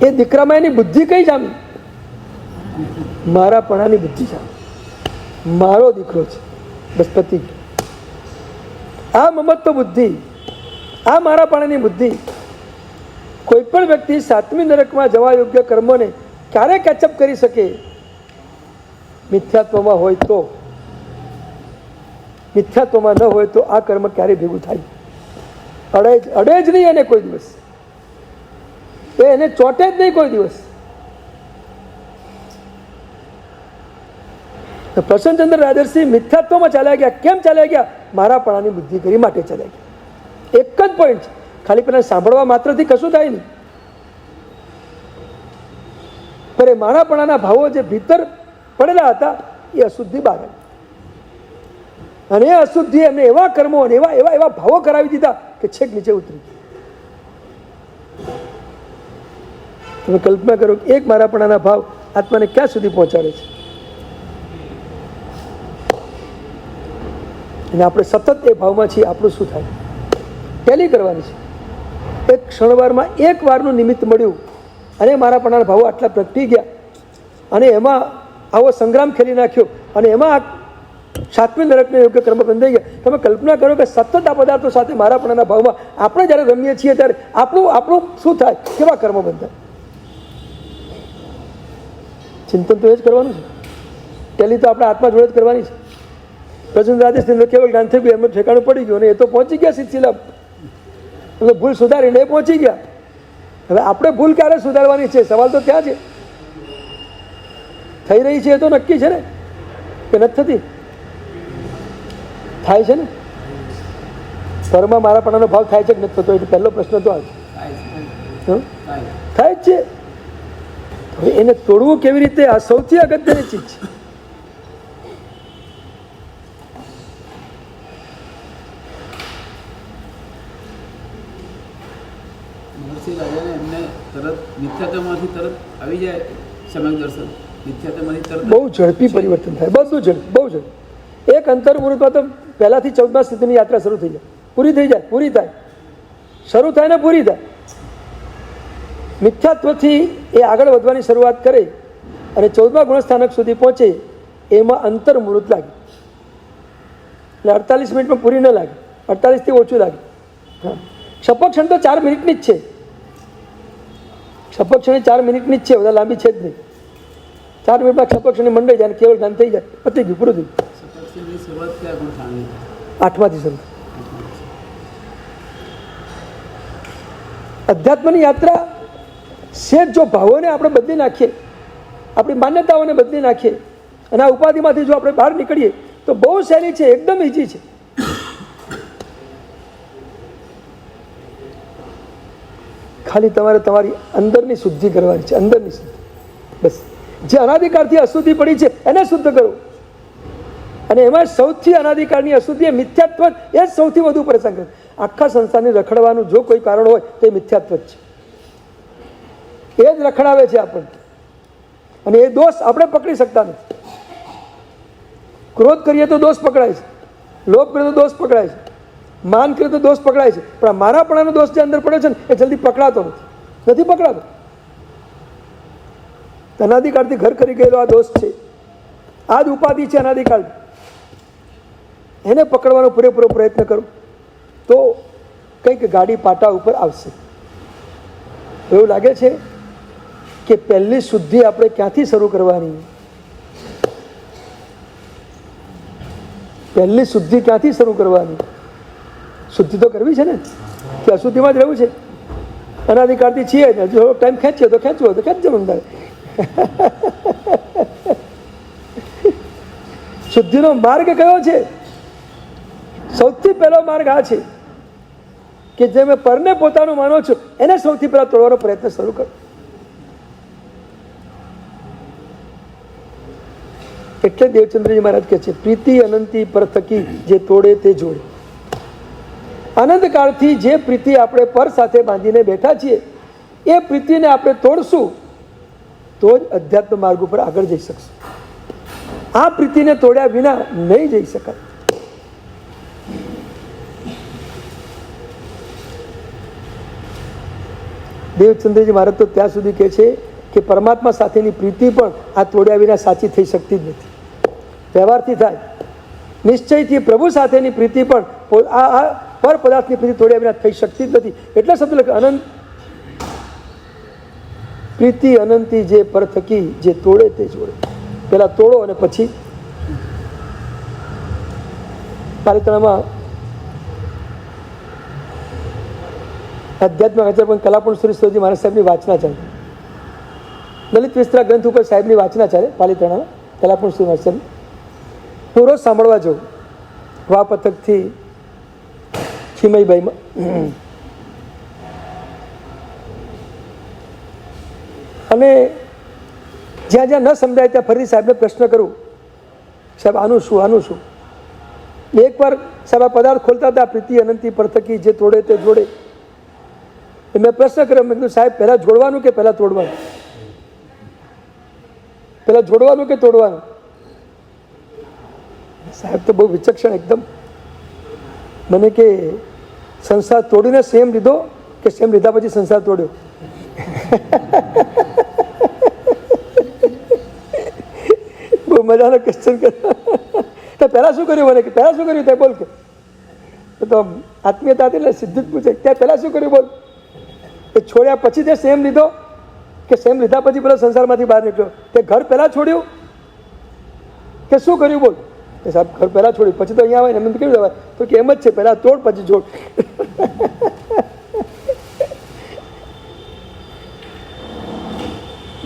એ દીકરામાં એની બુદ્ધિ કઈ જામી? મારાપણાની બુદ્ધિ જામી. મારો દીકરો છે, બસ પતિ ગયું. આ મમત્વ બુદ્ધિ, આ મારાપણાની બુદ્ધિ કોઈ પણ વ્યક્તિ સાતમી નરકમાં જવા યોગ્ય કર્મોને ક્યારે કેચઅપ કરી શકે? મિથ્યાત્વમાં હોય તો. મિથ્યાત્વમાં ન હોય તો આ કર્મ ક્યારે ભેગું થાય? અડે જ નહીં એને કોઈ દિવસ, એને ચોટે જ નહીં કોઈ દિવસ. પ્રસન્નચંદ્ર રાજર્ષિ મિથ્યાત્વમાં ચાલ્યા ગયા. કેમ ચાલ્યા ગયા? મારાપણાની બુદ્ધિ કરી માટે ચાલ્યા ગયા. એક જ પોઈન્ટ છે, ખાલી પેલા સાંભળવા માત્રથી કશું થાય નહીં. પણ એ મારાપણાના ભાવો જે ભીતર પડેલા હતા એ અશુદ્ધિ બહાર આવી. અને એ અશુદ્ધિ એમને એવા કર્મો અને એવા એવા એવા ભાવો કરાવી દીધા કે છેક નીચે ઉતરી. તમે કલ્પના કરો કે એક મારાપણાના ભાવ આત્માને ક્યાં સુધી પહોંચાડે છે. અને આપણે સતત એ ભાવમાં છીએ. આપણું શું થાય? ટેલી કરવાની છે. એક ક્ષણવારમાં એક વારનું નિમિત્ત મળ્યું અને મારાપણાના ભાવો આટલા પ્રગટી ગયા અને એમાં આવો સંગ્રામ ખેલી નાખ્યો અને એમાં સાતમી નરકને યોગ્ય કર્મ બંધાઈ ગયા. તમે કલ્પના કરો કે સતત આ પદાર્થો સાથે મારાપણાના ભાવમાં આપણે જ્યારે રમીએ છીએ ત્યારે આપણું શું થાય? કેવા કર્મ બંધાય? ચિંતન તો એ જ કરવાનું છે. ટેલી તો આપણે આત્મા જોડે જ કરવાની છે. પ્રસન્ન રાજેશની કેવળ જ્ઞાન થઈ ગયું, એમનું ઠેકાણું પડી ગયું અને એ તો પહોંચી ગયા સિદ્ધિલાભ. એટલે ભૂલ સુધારીને એ પહોંચી ગયા. હવે આપણે ભૂલ ક્યારે સુધારવાની છે? સવાલ તો ત્યાં છે. થઈ રહી છે એ તો નક્કી છે ને કે નથી થતી? થાય છે ને. પરમાં મારાપણાનો ભાવ થાય છે કે નથી થતો? એટલે પહેલો પ્રશ્ન તો આ છે. થાય જ છે. હવે એને તોડવું કેવી રીતે? આ સૌથી અગત્યની ચીજ છે. એમને તરત મિથ્યાત્વમાંથી તરત આવી જાય સમય દર્શન. મિથ્યાત્વમાંથી તરત બહુ ઝડપી પરિવર્તન થાય. બધું ઝડપી, બહુ ઝડપી. એક અંતર મુહૂર્તમાં તો પહેલાથી 14મા સ્થિતિની યાત્રા શરૂ થઈ જાય, પૂરી થઈ જાય, પૂરી થાય, શરૂ થાય ને પૂરી થાય. મિથ્યાત્વથી એ આગળ વધવાની શરૂઆત કરે અને 14મા ગુણસ્થાનક સુધી પહોંચે એમાં અંતર મુહૂર્ત લાગે. એટલે 48 મિનિટમાં પૂરી ન લાગે, 48થી ઓછું લાગે. હા, શપક્ષણ તો 4 મિનિટની જ છે. શપક્ષણી 4 મિનિટની જ છે, બધા લાંબી છે જ નહીં. 4 મિનિટમાં શપક્ષણી મંડાઈ જાય, કેવળ જ્ઞાન થઈ જાય, પતી ગયું, પૂરું થયું. શરૂઆત ક્યાં ગુણ થાણી? 8માંથી શરૂ. અધ્યાત્મની યાત્રા સેજ જો ભાવોને આપણે બદલી નાખીએ, આપણી માન્યતાઓને બદલી નાખીએ અને આ ઉપાધિમાંથી જો આપણે બહાર નીકળીએ તો બહુ સહેલી છે, એકદમ ઈઝી છે. ખાલી તમારે તમારી અંદરની શુદ્ધિ કરવાની છે, અંદરની શુદ્ધિ. બસ જે અનાધિકાળથી અશુદ્ધિ પડી છે એને શુદ્ધ કરો. અને એમાં સૌથી અનાધિકાળની અશુદ્ધિ એ મિથ્યાત્વ જ, એ જ સૌથી વધુ પરેશાન કરે. આખા સંસારને રખડવાનું જો કોઈ કારણ હોય તો એ મિથ્યાત્વ જ છે. એ જ રખડાવે છે આપણને. અને એ દોષ આપણે પકડી શકતા નથી. ક્રોધ કરીએ તો દોષ પકડાય છે, લોભ કરીએ તો દોષ પકડાય છે, માન કરીએ તો દોષ પકડાય છે. પણ આ મારાપણાનો દોષ જે અંદર પડ્યો છે ને એ જલ્દી પકડાતો નથી પકડાતો. અનાધિકાળથી ઘર કરી ગયેલો આ દોષ છે, આ જ ઉપાધિ છે અનાધિકાળ. એને પકડવાનો પૂરેપૂરો પ્રયત્ન કરો તો કંઈક ગાડી પાટા ઉપર આવશે. એવું લાગે છે કે પહેલી શુદ્ધિ આપણે ક્યાંથી શરૂ કરવાની? પહેલી શુદ્ધિ ક્યાંથી શરૂ કરવાની? શુદ્ધિ તો કરવી છે ને, કે અશુદ્ધિમાં જ રહેવું છે? અનાધિકાળથી છીએ ને, જો ટાઈમ ખેંચીએ તો ખેંચવો તો ખેંચજો અંદાજે. શુદ્ધિનો માર્ગ કયો છે? સૌથી પહેલો માર્ગ આ છે કે જે મેં પરને પોતાનું માનો છું એને સૌથી પહેલા તોડવાનો પ્રયત્ન શરૂ કરો. એટલે દેવચંદ્રજી મહારાજ કહે છે, પ્રીતિ અનંતી પર થકી જે તોડે તે જોડે. આનંદકાળથી જે પ્રીતિ આપણે પર સાથે બાંધીને બેઠા છીએ એ પ્રીતિને આપણે તોડશું તો જ અધ્યાત્મ માર્ગ ઉપર આગળ જઈ શકશો. આ પ્રીતિને તોડ્યા વિના નહીં જઈ શકાય. દેવચંદ્રજી મહારાજ તો ત્યાં સુધી કહે છે કે પરમાત્મા સાથેની પ્રીતિ પણ આ તોડ્યા વિના સાચી થઈ શકતી જ નથી. વ્યવહારથી થાય, નિશ્ચયથી પ્રભુ સાથેની પ્રીતિ પણ આ પર પદાર્થની પ્રીતિ તોડ્યા વિના થઈ શકતી જ નથી. એટલા શબ્દ લખે, અનંત પ્રીતિ અનંતી જે પર થકી જે તોડે તે જોડે. પેલા તોડો અને પછી પાલિતાણામાં આધ્યાત્મિક આચાર્ય પણ કલાપુણ શ્રી સ્વામી મહારાજ સાહેબની વાંચના ચાલે. દલિત વિસ્તરા ગ્રંથ ઉપર સાહેબની વાંચના ચાલે પાલિતાણામાં કલાપુણ શ્રી મહારાજ સાહેબ. હું રોજ સાંભળવા જાઉં વા પથકથી ચિમયબાઈમાં. અને જ્યાં જ્યાં ન સમજાય ત્યાં ફરી સાહેબને પ્રશ્ન કરું, સાહેબ આનું શું, આનું શું? એકવાર સાહેબ આ પદાર્થ ખોલતા હતા, પ્રીતિ અનંતી પર થકી જે તોડે તે જોડે. મેં પ્રશ્ન કર્યો, મેં કીધું સાહેબ પહેલાં જોડવાનું કે પહેલાં તોડવાનું? પહેલાં જોડવાનું કે તોડવાનું? સાહેબ તો બહુ વિચક્ષણ એકદમ. મને કે સંસાર તોડીને સેમ લીધો કે સેમ લીધા પછી સંસાર તોડ્યો? બહુ મજાનો ક્વેશ્ચન કર્યો. તો પહેલાં શું કર્યું? મને કે પહેલાં શું કર્યું તે બોલ. કે તો આત્મીયતા હતી એટલે સીધું જ પૂછે, ત્યાં પહેલાં શું કર્યું બોલ? એ છોડ્યા પછી તે સેમ લીધો કે સેમ લીધા પછી પેલો સંસારમાંથી બહાર નીકળ્યો? તે ઘર પહેલાં છોડ્યું કે શું કર્યું બોલ? એ સાહેબ ઘર પહેલાં છોડ્યું, પછી તો અહીંયા આવે ને એમ કેવું જવાય? તો કે એમ જ છે, પહેલાં તોડ પછી જોડ.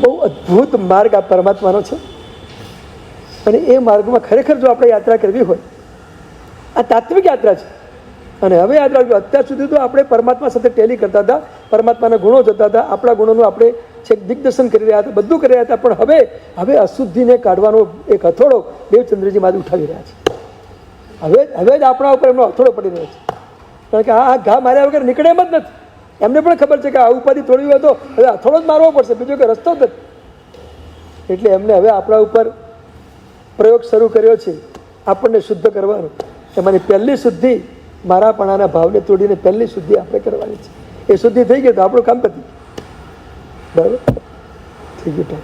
બહુ અદ્ભુત માર્ગ આ પરમાત્માનો છે. અને એ માર્ગમાં ખરેખર જો આપણે યાત્રા કરવી હોય, આ તાત્વિક યાત્રા છે. અને હવે યાદ રાખજો, અત્યાર સુધી તો આપણે પરમાત્મા સાથે ટેલી કરતા હતા, પરમાત્માના ગુણો જતા હતા, આપણા ગુણોનું આપણે છેક દિગ્દર્શન કરી રહ્યા હતા, બધું કરી રહ્યા હતા. પણ હવે અશુદ્ધિને કાઢવાનો એક હથોડો દેવચંદ્રજી મારી ઉઠાવી રહ્યા છે. હવે જ આપણા ઉપર એમનો હથોડો પડી રહ્યો છે. કારણ કે આ ઘા માર્યા વગર નીકળે એમ જ નથી. એમને પણ ખબર છે કે આ ઉપાધિ તોડવી હોય તો હવે હથોડો જ મારવો પડશે, બીજો કે રસ્તો જ નથી. એટલે એમને હવે આપણા ઉપર પ્રયોગ શરૂ કર્યો છે આપણને શુદ્ધ કરવાનો. એમાંની પહેલી શુદ્ધિ મારાપણાના ભાવને તોડીને પહેલી શુદ્ધિ આપણે કરવાની છે. એ શુદ્ધિ થઈ ગઈ તો આપણું કામ પતી. બરાબર થઈ ગયું.